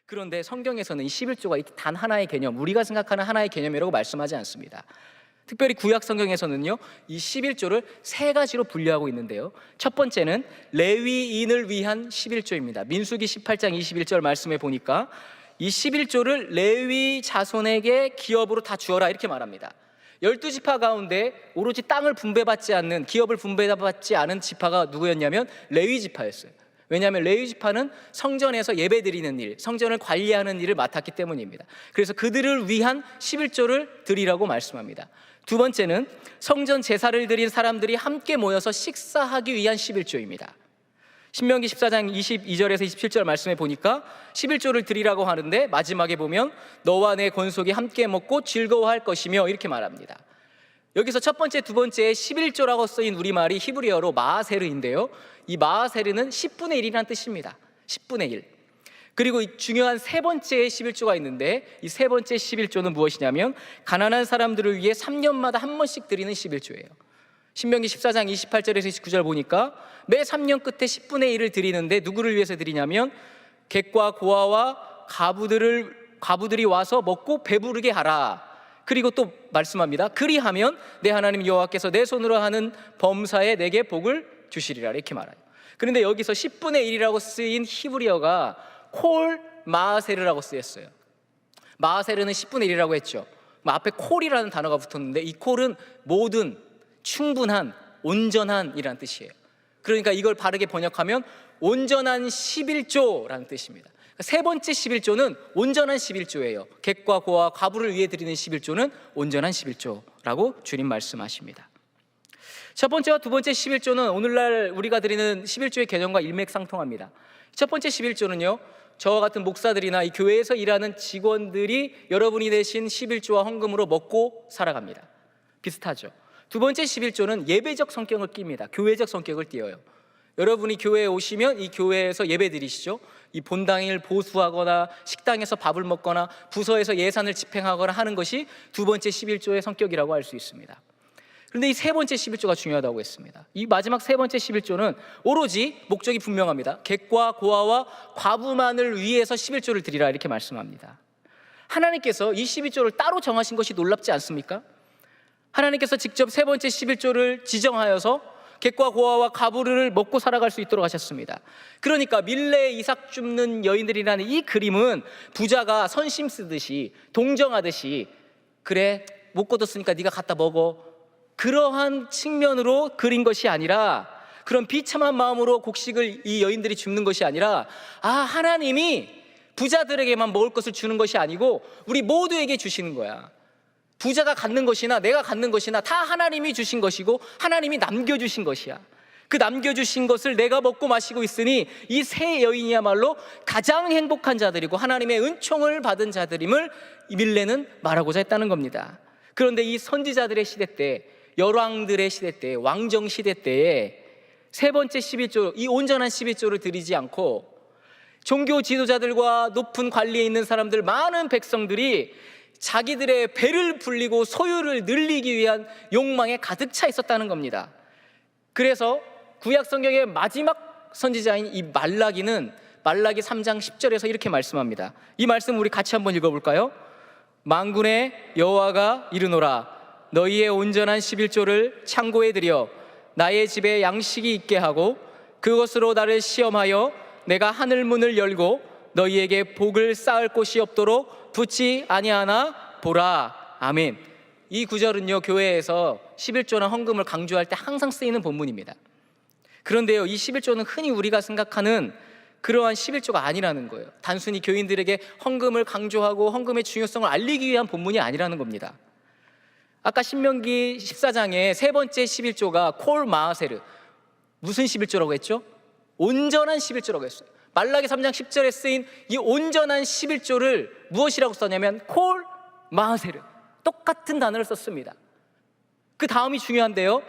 그런데 성경에서는 이 11조가 단 하나의 개념, 우리가 생각하는 하나의 개념이라고 말씀하지 않습니다. 특별히 구약 성경에서는요, 이 11조를 세 가지로 분류하고 있는데요, 첫 번째는 레위인을 위한 11조입니다. 민수기 18장 21절 말씀에 보니까 이 11조를 레위 자손에게 기업으로 다 주어라 이렇게 말합니다. 12지파 가운데 오로지 땅을 분배받지 않는, 기업을 분배받지 않은 지파가 누구였냐면 레위 지파였어요. 왜냐하면 레위 지파는 성전에서 예배드리는 일, 성전을 관리하는 일을 맡았기 때문입니다. 그래서 그들을 위한 11조를 드리라고 말씀합니다. 두 번째는 성전 제사를 드린 사람들이 함께 모여서 식사하기 위한 11조입니다. 신명기 14장 22절에서 27절 말씀에 보니까 11조를 드리라고 하는데 마지막에 보면 너와 내 권속이 함께 먹고 즐거워할 것이며 이렇게 말합니다. 여기서 첫 번째, 두 번째에 11조라고 쓰인 우리말이 히브리어로 마아세르인데요, 이 마아세르는 10분의 1이라는 뜻입니다. 10분의 1. 그리고 이 중요한 세 번째의 11조가 있는데, 이 세 번째 11조는 무엇이냐면 가난한 사람들을 위해 3년마다 한 번씩 드리는 11조예요. 신명기 14장 28절에서 29절 보니까 매 3년 끝에 10분의 1을 드리는데 누구를 위해서 드리냐면 객과 고아와 과부들이 와서 먹고 배부르게 하라. 그리고 또 말씀합니다. 그리하면 내 하나님 여호와께서 내 손으로 하는 범사에 내게 복을 주시리라 이렇게 말해요. 그런데 여기서 10분의 1이라고 쓰인 히브리어가 콜 마아세르라고 쓰였어요. 마아세르는 10분의 1이라고 했죠. 앞에 콜이라는 단어가 붙었는데 이 콜은 모든, 충분한, 온전한이라는 뜻이에요. 그러니까 이걸 바르게 번역하면 온전한 11조라는 뜻입니다. 세 번째 11조는 온전한 11조예요. 객과 고아, 과부를 위해 드리는 11조는 온전한 11조라고 주님 말씀하십니다. 첫 번째와 두 번째 11조는 오늘날 우리가 드리는 11조의 개념과 일맥상통합니다. 첫 번째 11조는요, 저와 같은 목사들이나 이 교회에서 일하는 직원들이 여러분이 내신 11조와 헌금으로 먹고 살아갑니다. 비슷하죠. 두 번째 11조는 예배적 성격을 띱니다. 교회적 성격을 띄어요. 여러분이 교회에 오시면 이 교회에서 예배 드리시죠. 이 본당일 보수하거나 식당에서 밥을 먹거나 부서에서 예산을 집행하거나 하는 것이 두 번째 11조의 성격이라고 할 수 있습니다. 그런데 이 세 번째 11조가 중요하다고 했습니다. 이 마지막 세 번째 11조는 오로지 목적이 분명합니다. 객과 고아와 과부만을 위해서 11조를 드리라 이렇게 말씀합니다. 하나님께서 이 11조를 따로 정하신 것이 놀랍지 않습니까? 하나님께서 직접 세 번째 11조를 지정하여서 객과 고아와 과부를 먹고 살아갈 수 있도록 하셨습니다. 그러니까 밀레에 이삭 줍는 여인들이라는 이 그림은 부자가 선심 쓰듯이, 동정하듯이, 그래 못 거뒀으니까 네가 갖다 먹어, 그러한 측면으로 그린 것이 아니라, 그런 비참한 마음으로 곡식을 이 여인들이 줍는 것이 아니라, 하나님이 부자들에게만 먹을 것을 주는 것이 아니고 우리 모두에게 주시는 거야. 부자가 갖는 것이나 내가 갖는 것이나 다 하나님이 주신 것이고 하나님이 남겨주신 것이야. 그 남겨주신 것을 내가 먹고 마시고 있으니 이 세 여인이야말로 가장 행복한 자들이고 하나님의 은총을 받은 자들임을 이 밀레는 말하고자 했다는 겁니다. 그런데 이 선지자들의 시대 때, 열왕들의 시대 때, 왕정 시대 때에 세 번째 11조, 이 온전한 11조를 드리지 않고 종교 지도자들과 높은 관리에 있는 사람들, 많은 백성들이 자기들의 배를 불리고 소유를 늘리기 위한 욕망에 가득 차 있었다는 겁니다. 그래서 구약 성경의 마지막 선지자인 이 말라기는 말라기 3장 10절에서 이렇게 말씀합니다. 이 말씀 우리 같이 한번 읽어볼까요? 만군의 여호와가 이르노라, 너희의 온전한 11조를 창고에 들여 나의 집에 양식이 있게 하고 그것으로 나를 시험하여 내가 하늘 문을 열고 너희에게 복을 쌓을 곳이 없도록 붙지 아니하나 보라. 아멘. 이 구절은요, 교회에서 11조나 헌금을 강조할 때 항상 쓰이는 본문입니다. 그런데요, 이 11조는 흔히 우리가 생각하는 그러한 11조가 아니라는 거예요. 단순히 교인들에게 헌금을 강조하고 헌금의 중요성을 알리기 위한 본문이 아니라는 겁니다. 아까 신명기 14장에 세 번째 11조가 콜 마아세르, 무슨 11조라고 했죠? 온전한 11조라고 했어요. 말라기 3장 10절에 쓰인 이 온전한 11조를 무엇이라고 썼냐면 콜 마아세르, 똑같은 단어를 썼습니다. 그 다음이 중요한데요,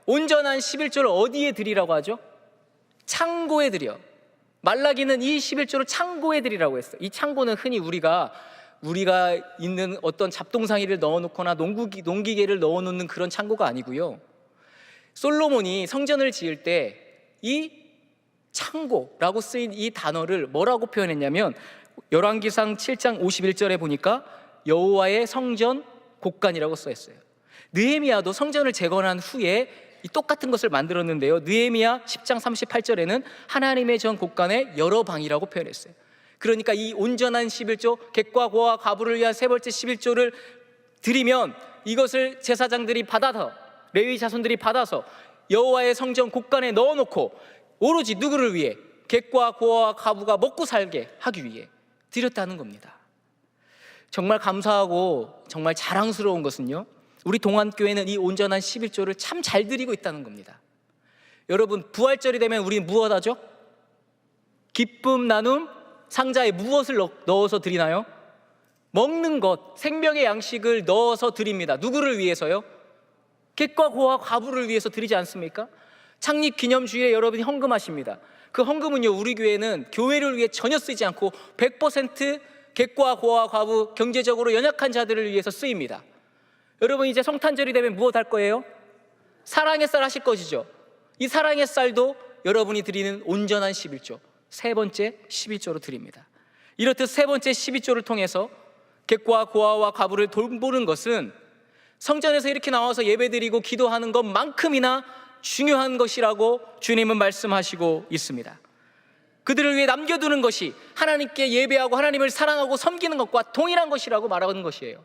온전한 11조를 어디에 드리라고 하죠? 창고에 드려. 말라기는 이 11조를 창고에 드리라고 했어요. 이 창고는 흔히 우리가 있는 어떤 잡동사니를 넣어놓거나 농기계를 넣어놓는 그런 창고가 아니고요, 솔로몬이 성전을 지을 때 이 창고라고 쓰인 이 단어를 뭐라고 표현했냐면 열왕기상 7장 51절에 보니까 여호와의 성전 곳간이라고 써 있어요. 느헤미야도 성전을 재건한 후에 이 똑같은 것을 만들었는데요, 느헤미야 10장 38절에는 하나님의 전 곳간에 여러 방이라고 표현했어요. 그러니까 이 온전한 11조, 객과 고와 과부를 위한 세 번째 11조를 드리면 이것을 제사장들이 받아서, 레위 자손들이 받아서 여호와의 성전 곳간에 넣어놓고 오로지 누구를 위해? 객과 고와 과부가 먹고 살게 하기 위해 드렸다는 겁니다. 정말 감사하고 정말 자랑스러운 것은요, 우리 동안교회는 이 온전한 11조를 참 잘 드리고 있다는 겁니다. 여러분, 부활절이 되면 우리는 무엇 하죠? 기쁨 나눔 상자에 무엇을 넣어서 드리나요? 먹는 것, 생명의 양식을 넣어서 드립니다. 누구를 위해서요? 객과 고와 과부를 위해서 드리지 않습니까? 창립 기념주일에 여러분이 헌금하십니다. 그 헌금은요, 우리 교회는 교회를 위해 전혀 쓰지 않고 100% 객과 고와 과부, 경제적으로 연약한 자들을 위해서 쓰입니다. 여러분, 이제 성탄절이 되면 무엇 할 거예요? 사랑의 쌀 하실 것이죠. 이 사랑의 쌀도 여러분이 드리는 온전한 11조, 세 번째 11조로 드립니다. 이렇듯 세 번째 12조를 통해서 객과 고아와 과부를 돌보는 것은 성전에서 이렇게 나와서 예배드리고 기도하는 것만큼이나 중요한 것이라고 주님은 말씀하시고 있습니다. 그들을 위해 남겨두는 것이 하나님께 예배하고 하나님을 사랑하고 섬기는 것과 동일한 것이라고 말하는 것이에요.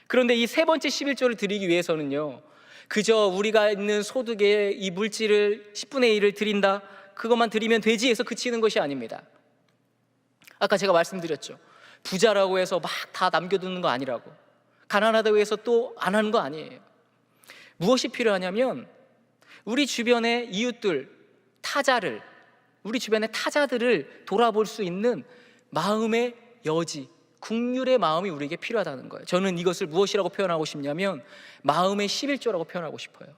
그런데 이 세 번째 11조를 드리기 위해서는요, 그저 우리가 있는 소득의 이 물질을 10분의 1을 드린다, 그것만 드리면 되지 해서 그치는 것이 아닙니다. 아까 제가 말씀드렸죠. 부자라고 해서 막 다 남겨두는 거 아니라고, 가난하다고 해서 또 안 하는 거 아니에요. 무엇이 필요하냐면 우리 주변의 이웃들, 타자를, 우리 주변의 타자들을 돌아볼 수 있는 마음의 여지, 국률의 마음이 우리에게 필요하다는 거예요. 저는 이것을 무엇이라고 표현하고 싶냐면 마음의 11조라고 표현하고 싶어요.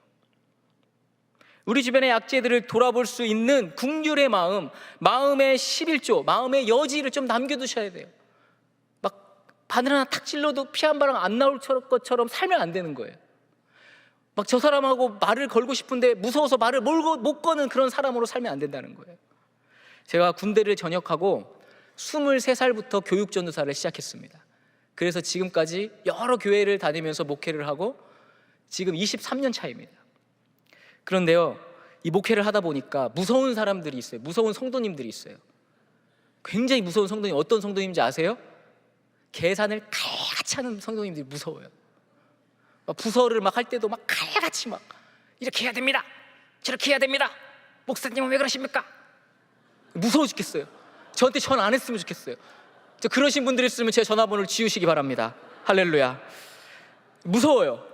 우리 주변의 약재들을 돌아볼 수 있는 국률의 마음, 마음의 11조, 마음의 여지를 좀 남겨두셔야 돼요. 막 바늘 하나 탁 찔러도 피 한 바람 안 나올 것처럼 살면 안 되는 거예요. 막 저 사람하고 말을 걸고 싶은데 무서워서 말을 못 거는 그런 사람으로 살면 안 된다는 거예요. 제가 군대를 전역하고 23살부터 교육전도사를 시작했습니다. 그래서 지금까지 여러 교회를 다니면서 목회를 하고 지금 23년 차입니다. 그런데요, 이 목회를 하다 보니까 무서운 사람들이 있어요. 무서운 성도님들이 있어요. 굉장히 무서운 성도님, 어떤 성도님인지 아세요? 계산을 칼같이 하는 성도님들이 무서워요. 막 부서를 막 할 때도 막 칼같이 막 이렇게 해야 됩니다, 저렇게 해야 됩니다, 목사님은 왜 그러십니까? 무서워 죽겠어요. 저한테 전화 안 했으면 좋겠어요. 그러신 분들이 있으면 제 전화번호를 지우시기 바랍니다. 할렐루야. 무서워요.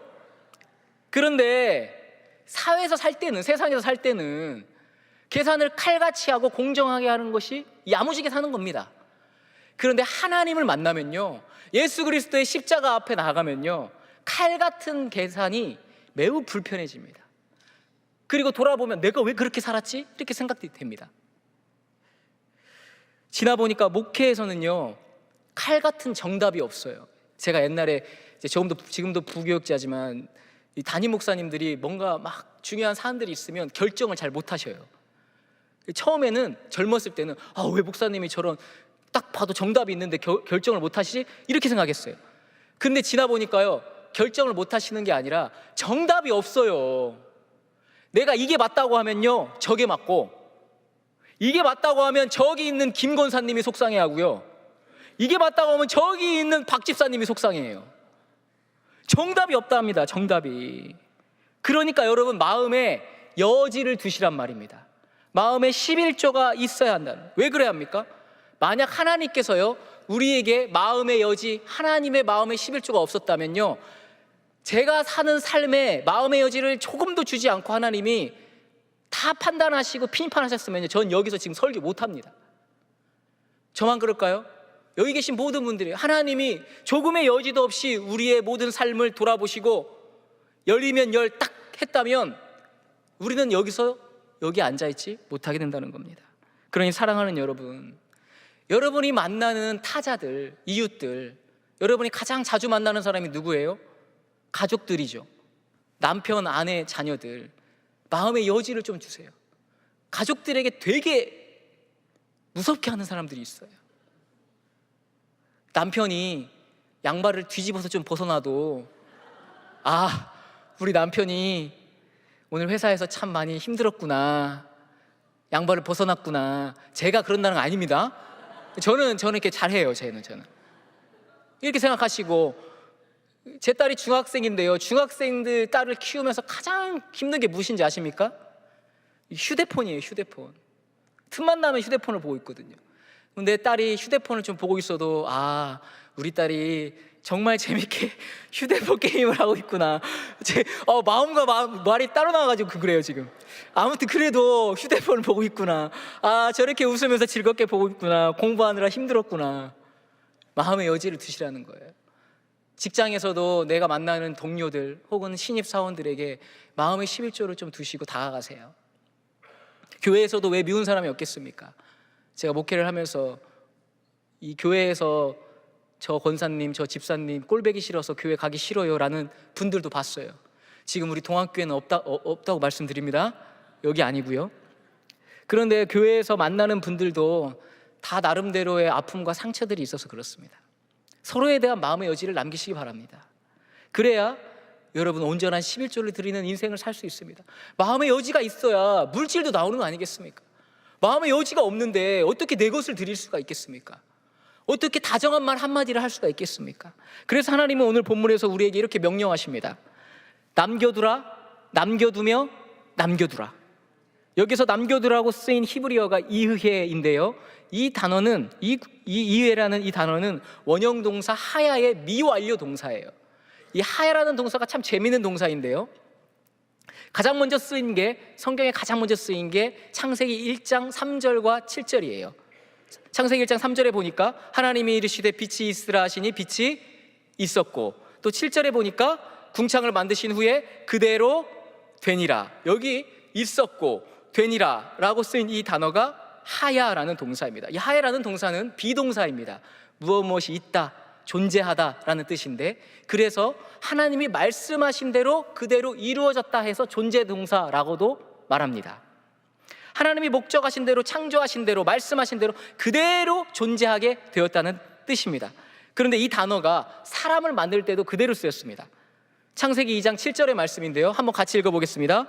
그런데 사회에서 살 때는, 세상에서 살 때는 계산을 칼같이 하고 공정하게 하는 것이 야무지게 사는 겁니다. 그런데 하나님을 만나면요, 예수 그리스도의 십자가 앞에 나가면요, 칼 같은 계산이 매우 불편해집니다. 그리고 돌아보면 내가 왜 그렇게 살았지? 이렇게 생각이 됩니다. 지나 보니까 목회에서는요, 칼 같은 정답이 없어요. 제가 옛날에 지금도 부교육자지만 이 담임 목사님들이 뭔가 막 중요한 사안들이 있으면 결정을 잘 못 하셔요. 처음에는 젊었을 때는 왜 목사님이 저런 딱 봐도 정답이 있는데 결정을 못 하시지? 이렇게 생각했어요. 근데 지나 보니까요, 결정을 못 하시는 게 아니라 정답이 없어요. 내가 이게 맞다고 하면요, 저게 맞고, 이게 맞다고 하면 저기 있는 김 권사님이 속상해하고요, 이게 맞다고 하면 저기 있는 박 집사님이 속상해해요. 정답이 없다 합니다. 정답이. 그러니까 여러분, 마음에 여지를 두시란 말입니다. 마음에 11조가 있어야 한다는. 왜 그래야 합니까? 만약 하나님께서요, 우리에게 마음의 여지, 하나님의 마음의 11조가 없었다면요, 제가 사는 삶에 마음의 여지를 조금도 주지 않고 하나님이 다 판단하시고 심판하셨으면요, 전 여기서 지금 설교 못합니다. 저만 그럴까요? 여기 계신 모든 분들이 하나님이 조금의 여지도 없이 우리의 모든 삶을 돌아보시고 열리면 열 딱 했다면 우리는 여기 앉아있지 못하게 된다는 겁니다. 그러니 사랑하는 여러분, 여러분이 만나는 타자들, 이웃들, 여러분이 가장 자주 만나는 사람이 누구예요? 가족들이죠. 남편, 아내, 자녀들. 마음의 여지를 좀 주세요. 가족들에게 되게 무섭게 하는 사람들이 있어요. 남편이 양말을 뒤집어서 좀 벗어놔도 우리 남편이 오늘 회사에서 참 많이 힘들었구나, 양말을 벗어놨구나. 제가 그런다는 거 아닙니다. 저는 이렇게 잘해요. 저는 이렇게 생각하시고, 제 딸이 중학생인데요, 중학생들 딸을 키우면서 가장 힘든 게 무엇인지 아십니까? 휴대폰이에요. 휴대폰. 틈만 나면 휴대폰을 보고 있거든요. 근데 딸이 휴대폰을 좀 보고 있어도 우리 딸이 정말 재밌게 휴대폰 게임을 하고 있구나. 마음과 말이 따로 나와가지고 그래요 지금. 아무튼 그래도 휴대폰을 보고 있구나. 저렇게 웃으면서 즐겁게 보고 있구나. 공부하느라 힘들었구나. 마음의 여지를 두시라는 거예요. 직장에서도 내가 만나는 동료들 혹은 신입사원들에게 마음의 11조를 좀 두시고 다가가세요. 교회에서도 왜 미운 사람이 없겠습니까? 제가 목회를 하면서 이 교회에서 저 권사님, 저 집사님 꼴보기 싫어서 교회 가기 싫어요 라는 분들도 봤어요. 지금 우리 동학교에는 없다고 말씀드립니다. 여기 아니고요. 그런데 교회에서 만나는 분들도 다 나름대로의 아픔과 상처들이 있어서 그렇습니다. 서로에 대한 마음의 여지를 남기시기 바랍니다. 그래야 여러분 온전한 11조를 드리는 인생을 살 수 있습니다. 마음의 여지가 있어야 물질도 나오는 거 아니겠습니까? 마음의 여지가 없는데 어떻게 내 것을 드릴 수가 있겠습니까? 어떻게 다정한 말 한마디를 할 수가 있겠습니까? 그래서 하나님은 오늘 본문에서 우리에게 이렇게 명령하십니다. 남겨두라, 남겨두며 남겨두라. 여기서 남겨두라고 쓰인 히브리어가 이흐해인데요, 이 단어는 이흐해라는 이 단어는 원형 동사 하야의 미완료 동사예요. 이 하야라는 동사가 참 재미있는 동사인데요, 가장 먼저 쓰인 게, 성경에 가장 먼저 쓰인 게 창세기 1장 3절과 7절이에요. 창세기 1장 3절에 보니까 하나님이 이르시되 빛이 있으라 하시니 빛이 있었고, 또 7절에 보니까 궁창을 만드신 후에 그대로 되니라. 여기 있었고 되니라 라고 쓰인 이 단어가 하야라는 동사입니다. 이 하야라는 동사는 비동사입니다. 무엇이 있다, 존재하다 라는 뜻인데, 그래서 하나님이 말씀하신 대로 그대로 이루어졌다 해서 존재동사라고도 말합니다. 하나님이 목적하신 대로, 창조하신 대로, 말씀하신 대로 그대로 존재하게 되었다는 뜻입니다. 그런데 이 단어가 사람을 만들 때도 그대로 쓰였습니다. 창세기 2장 7절의 말씀인데요, 한번 같이 읽어보겠습니다.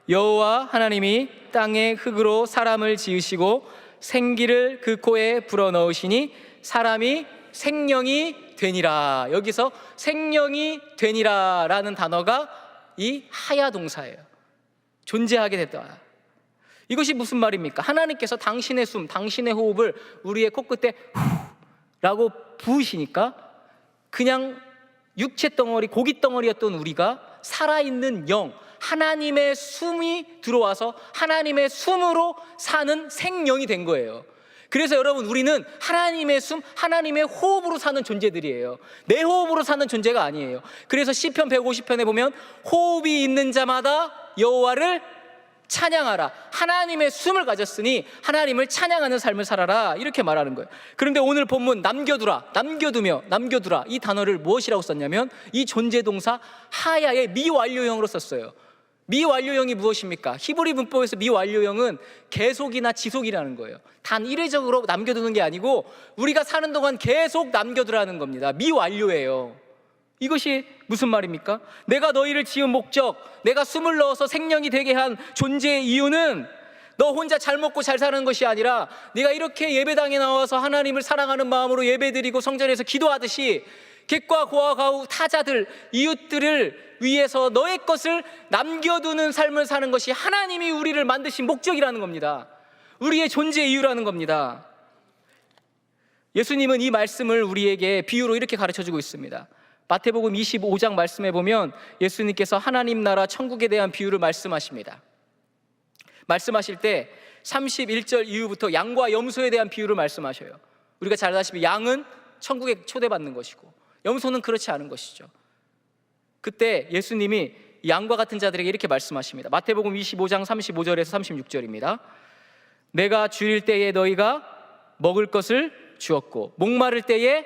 여호와 하나님이 땅의 흙으로 사람을 지으시고 생기를 그 코에 불어넣으시니 사람이 생명이 되니라. 여기서 생명이 되니라 라는 단어가 이 하야 동사예요. 존재하게 됐다. 이것이 무슨 말입니까? 하나님께서 당신의 숨, 당신의 호흡을 우리의 코끝에 라고 부으시니까 그냥 육체 덩어리, 고기 덩어리였던 우리가 살아있는 영, 하나님의 숨이 들어와서 하나님의 숨으로 사는 생명이 된 거예요. 그래서 여러분, 우리는 하나님의 숨, 하나님의 호흡으로 사는 존재들이에요. 내 호흡으로 사는 존재가 아니에요. 그래서 시편 150편에 보면 호흡이 있는 자마다 여호와를 찬양하라. 하나님의 숨을 가졌으니 하나님을 찬양하는 삶을 살아라, 이렇게 말하는 거예요. 그런데 오늘 본문 남겨두라, 남겨두며 남겨두라, 이 단어를 무엇이라고 썼냐면 이 존재동사 하야의 미완료형으로 썼어요. 미완료형이 무엇입니까? 히브리 문법에서 미완료형은 계속이나 지속이라는 거예요. 단 이례적으로 남겨두는 게 아니고 우리가 사는 동안 계속 남겨두라는 겁니다. 미완료예요. 이것이 무슨 말입니까? 내가 너희를 지은 목적, 내가 숨을 넣어서 생명이 되게 한 존재의 이유는 너 혼자 잘 먹고 잘 사는 것이 아니라 네가 이렇게 예배당에 나와서 하나님을 사랑하는 마음으로 예배드리고 성전에서 기도하듯이 객과 고아 가우 타자들, 이웃들을 위해서 너의 것을 남겨두는 삶을 사는 것이 하나님이 우리를 만드신 목적이라는 겁니다. 우리의 존재 이유라는 겁니다. 예수님은 이 말씀을 우리에게 비유로 이렇게 가르쳐주고 있습니다. 마태복음 25장 말씀에 보면 예수님께서 하나님 나라 천국에 대한 비유를 말씀하십니다. 말씀하실 때 31절 이후부터 양과 염소에 대한 비유를 말씀하셔요. 우리가 잘 아시다시피 양은 천국에 초대받는 것이고 염소는 그렇지 않은 것이죠. 그때 예수님이 양과 같은 자들에게 이렇게 말씀하십니다. 마태복음 25장 35절에서 36절입니다. 내가 줄일 때에 너희가 먹을 것을 주었고 목마를 때에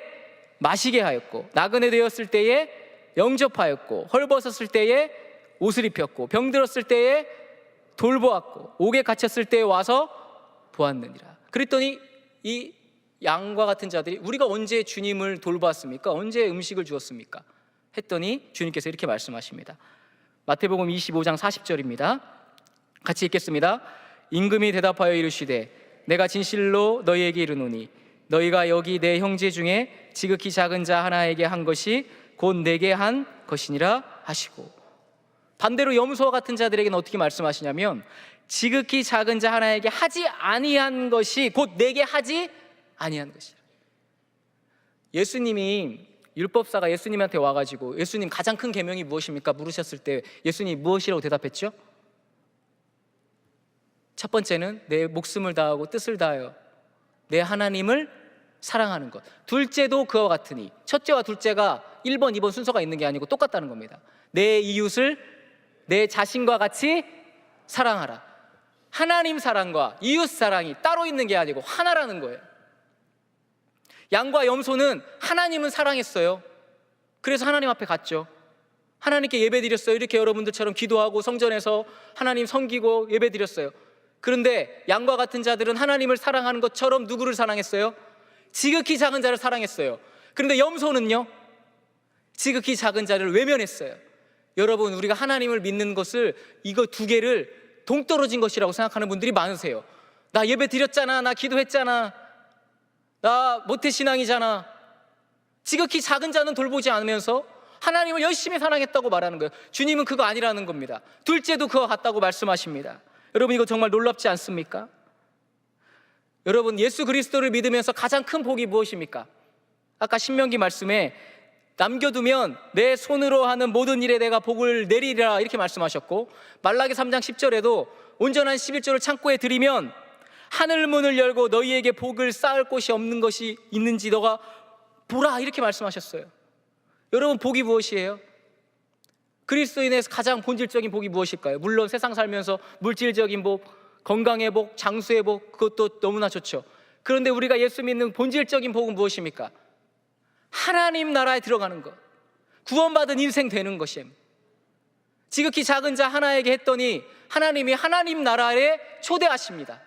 마시게 하였고 나그네 되었을 때에 영접하였고 헐벗었을 때에 옷을 입혔고 병들었을 때에 돌보았고 옥에 갇혔을 때에 와서 보았느니라. 그랬더니 이 양과 같은 자들이 우리가 언제 주님을 돌봤습니까? 언제 음식을 주었습니까? 했더니 주님께서 이렇게 말씀하십니다. 마태복음 25장 40절입니다. 같이 읽겠습니다. 임금이 대답하여 이르시되 내가 진실로 너희에게 이르노니 너희가 여기 내 형제 중에 지극히 작은 자 하나에게 한 것이 곧 내게 한 것이니라 하시고, 반대로 염소와 같은 자들에게는 어떻게 말씀하시냐면 지극히 작은 자 하나에게 하지 아니한 것이 곧 내게 하지 아니한 것이라. 예수님이, 율법사가 예수님한테 와가지고 예수님 가장 큰 계명이 무엇입니까? 물으셨을 때 예수님 무엇이라고 대답했죠? 첫 번째는 내 목숨을 다하고 뜻을 다하여 내 하나님을 사랑하는 것. 둘째도 그와 같으니, 첫째와 둘째가 1번, 2번 순서가 있는 게 아니고 똑같다는 겁니다. 내 이웃을 내 자신과 같이 사랑하라. 하나님 사랑과 이웃 사랑이 따로 있는 게 아니고 하나라는 거예요. 양과 염소는 하나님은 사랑했어요. 그래서 하나님 앞에 갔죠. 하나님께 예배드렸어요. 이렇게 여러분들처럼 기도하고 성전에서 하나님 섬기고 예배드렸어요. 그런데 양과 같은 자들은 하나님을 사랑하는 것처럼 누구를 사랑했어요? 지극히 작은 자를 사랑했어요. 그런데 염소는요, 지극히 작은 자를 외면했어요. 여러분, 우리가 하나님을 믿는 것을, 이거 두 개를 동떨어진 것이라고 생각하는 분들이 많으세요. 나 예배 드렸잖아, 나 기도했잖아, 나 모태신앙이잖아. 지극히 작은 자는 돌보지 않으면서 하나님을 열심히 사랑했다고 말하는 거예요. 주님은 그거 아니라는 겁니다. 둘째도 그와 같다고 말씀하십니다. 여러분, 이거 정말 놀랍지 않습니까? 여러분, 예수 그리스도를 믿으면서 가장 큰 복이 무엇입니까? 아까 신명기 말씀에 남겨두면 내 손으로 하는 모든 일에 내가 복을 내리리라 이렇게 말씀하셨고, 말라기 3장 10절에도 온전한 11조를 창고에 들이면 하늘 문을 열고 너희에게 복을 쌓을 곳이 없는 것이 있는지 너가 보라 이렇게 말씀하셨어요. 여러분, 복이 무엇이에요? 그리스도인에서 가장 본질적인 복이 무엇일까요? 물론 세상 살면서 물질적인 복, 건강의 복, 장수의 복, 그것도 너무나 좋죠. 그런데 우리가 예수 믿는 본질적인 복은 무엇입니까? 하나님 나라에 들어가는 것, 구원받은 인생 되는 것이에요. 지극히 작은 자 하나에게 했더니 하나님이 하나님 나라에 초대하십니다.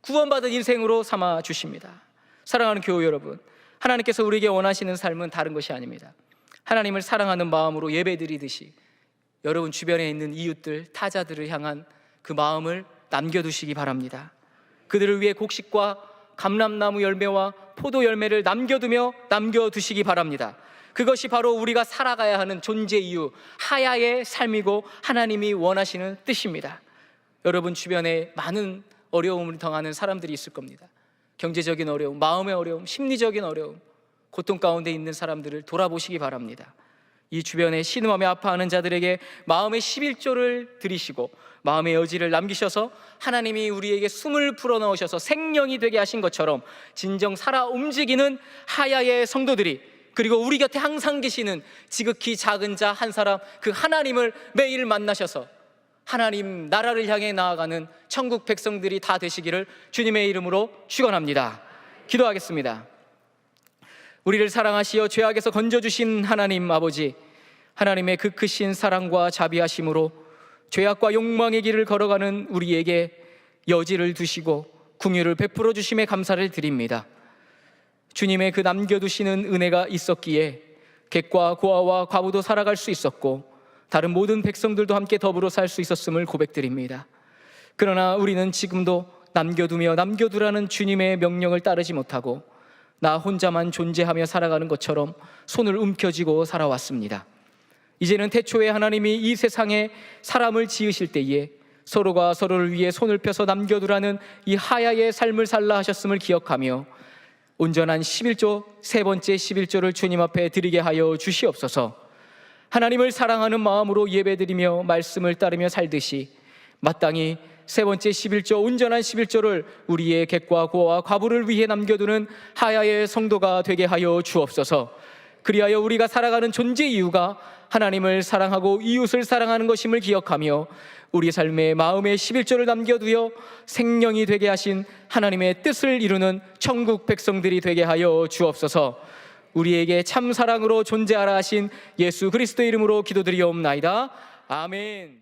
구원받은 인생으로 삼아 주십니다. 사랑하는 교우 여러분, 하나님께서 우리에게 원하시는 삶은 다른 것이 아닙니다. 하나님을 사랑하는 마음으로 예배드리듯이 여러분 주변에 있는 이웃들, 타자들을 향한 그 마음을 남겨두시기 바랍니다. 그들을 위해 곡식과 감람나무 열매와 포도 열매를 남겨두시기 바랍니다. 그것이 바로 우리가 살아가야 하는 존재 이유, 하야의 삶이고 하나님이 원하시는 뜻입니다. 여러분 주변에 많은 어려움을 당하는 사람들이 있을 겁니다. 경제적인 어려움, 마음의 어려움, 심리적인 어려움, 고통 가운데 있는 사람들을 돌아보시기 바랍니다. 이 주변에 신음하며 아파하는 자들에게 마음의 11조를 드리시고 마음의 여지를 남기셔서 하나님이 우리에게 숨을 불어넣으셔서 생명이 되게 하신 것처럼 진정 살아 움직이는 하야의 성도들이, 그리고 우리 곁에 항상 계시는 지극히 작은 자 한 사람, 그 하나님을 매일 만나셔서 하나님 나라를 향해 나아가는 천국 백성들이 다 되시기를 주님의 이름으로 축원합니다. 기도하겠습니다. 우리를 사랑하시어 죄악에서 건져주신 하나님 아버지, 하나님의 그 크신 사랑과 자비하심으로 죄악과 욕망의 길을 걸어가는 우리에게 여지를 두시고 긍휼을 베풀어 주심에 감사를 드립니다. 주님의 그 남겨두시는 은혜가 있었기에 객과 고아와 과부도 살아갈 수 있었고 다른 모든 백성들도 함께 더불어 살 수 있었음을 고백드립니다. 그러나 우리는 지금도 남겨두며 남겨두라는 주님의 명령을 따르지 못하고 나 혼자만 존재하며 살아가는 것처럼 손을 움켜쥐고 살아왔습니다. 이제는 태초에 하나님이 이 세상에 사람을 지으실 때에 서로가 서로를 위해 손을 펴서 남겨두라는 이 하야의 삶을 살라 하셨음을 기억하며 온전한 11조, 세 번째 11조를 주님 앞에 드리게 하여 주시옵소서. 하나님을 사랑하는 마음으로 예배드리며 말씀을 따르며 살듯이 마땅히 세 번째 11조, 온전한 11조를 우리의 객과 고아와 과부를 위해 남겨두는 하야의 성도가 되게 하여 주옵소서. 그리하여 우리가 살아가는 존재 이유가 하나님을 사랑하고 이웃을 사랑하는 것임을 기억하며 우리 삶의 마음에 11조를 남겨두어 생명이 되게 하신 하나님의 뜻을 이루는 천국 백성들이 되게 하여 주옵소서. 우리에게 참 사랑으로 존재하라 하신 예수 그리스도의 이름으로 기도드리옵나이다. 아멘.